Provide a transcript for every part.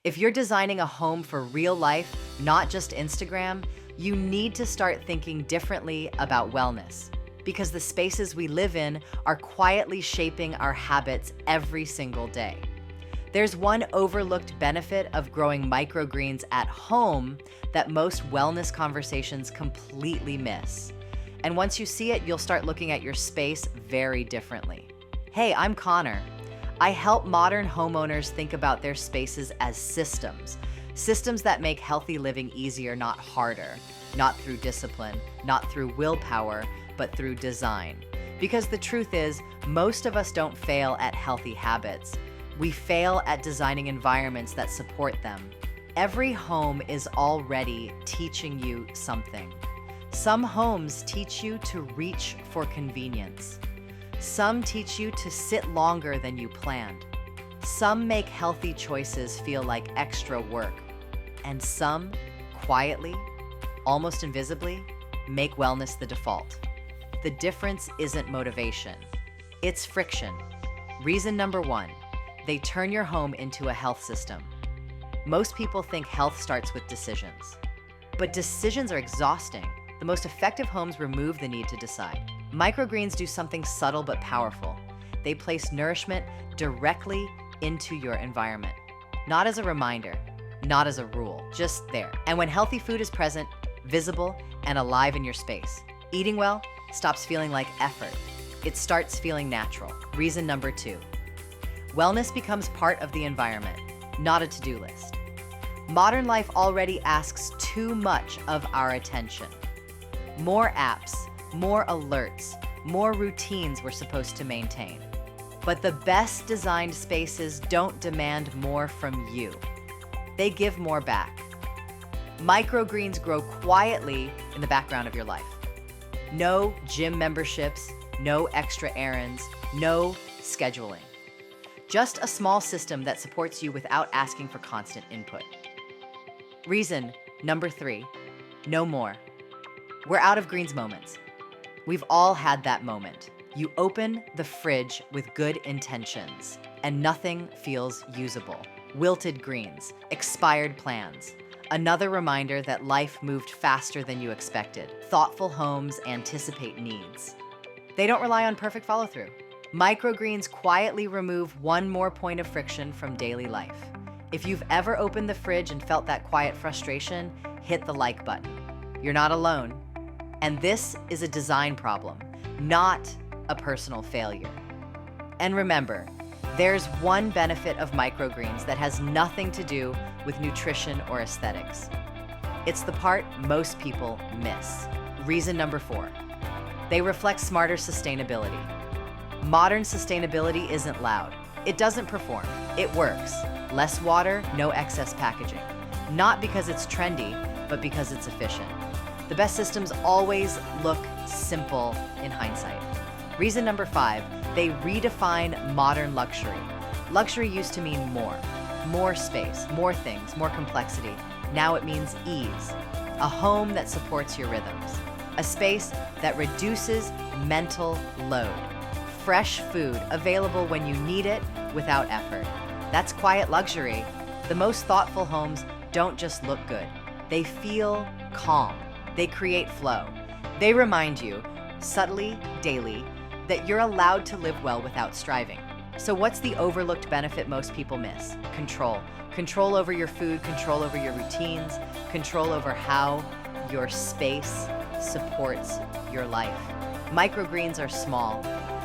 If you're designing a home for real life, not just Instagram, you need to start thinking differently about wellness, because the spaces we live in are quietly shaping our habits every single day. There's one overlooked benefit of growing microgreens at home that most wellness conversations completely miss. And once you see it, you'll start looking at your space very differently. Hey, I'm Connor. I help modern homeowners think about their spaces as systems. Systems that make healthy living easier, not harder. Not through discipline, not through willpower, but through design. Because the truth is, most of us don't fail at healthy habits. We fail at designing environments that support them. Every home is already teaching you something. Some homes teach you to reach for convenience. Some teach you to sit longer than you planned. Some make healthy choices feel like extra work. And some, quietly, almost invisibly, make wellness the default. The difference isn't motivation, it's friction. Reason number one, they turn your home into a health system. Most people think health starts with decisions. But decisions are exhausting. The most effective homes remove the need to decide. Microgreens do something subtle but powerful. They place nourishment directly into your environment. Not as a reminder, not as a rule, just there. And when healthy food is present, visible, and alive in your space, eating well stops feeling like effort. It starts feeling natural. Reason number two, wellness becomes part of the environment, not a to-do list. Modern life already asks too much of our attention. More apps, more alerts, more routines we're supposed to maintain. But the best designed spaces don't demand more from you. They give more back. Microgreens grow quietly in the background of your life. No gym memberships, no extra errands, no scheduling. Just a small system that supports you without asking for constant input. Reason number three, no more. We're out of greens moments. We've all had that moment. You open the fridge with good intentions, and nothing feels usable. Wilted greens, expired plans. Another reminder that life moved faster than you expected. Thoughtful homes anticipate needs. They don't rely on perfect follow-through. Microgreens quietly remove one more point of friction from daily life. If you've ever opened the fridge and felt that quiet frustration, hit the like button. You're not alone. And this is a design problem, not a personal failure. And remember, there's one benefit of microgreens that has nothing to do with nutrition or aesthetics. It's the part most people miss. Reason number four, they reflect smarter sustainability. Modern sustainability isn't loud. It doesn't perform. It works. Less water, no excess packaging. Not because it's trendy, but because it's efficient. The best systems always look simple in hindsight. Reason number five, they redefine modern luxury. Luxury used to mean more space, more things, more complexity. Now it means ease, a home that supports your rhythms, a space that reduces mental load, fresh food available when you need it without effort. That's quiet luxury. The most thoughtful homes don't just look good, they feel calm. They create flow. They remind you, subtly, daily, that you're allowed to live well without striving. So what's the overlooked benefit most people miss? Control. Control over your food, control over your routines, control over how your space supports your life. Microgreens are small,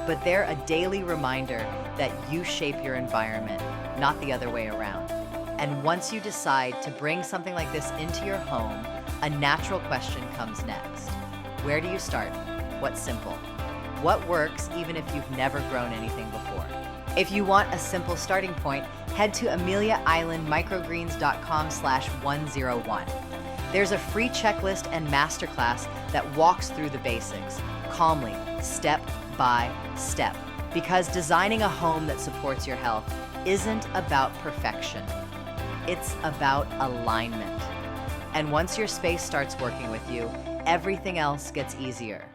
but they're a daily reminder that you shape your environment, not the other way around. And once you decide to bring something like this into your home, a natural question comes next. Where do you start? What's simple? What works even if you've never grown anything before? If you want a simple starting point, head to ameliaislandmicrogreens.com/101. There's a free checklist and masterclass that walks through the basics, calmly, step by step. Because designing a home that supports your health isn't about perfection. It's about alignment. And once your space starts working with you, everything else gets easier.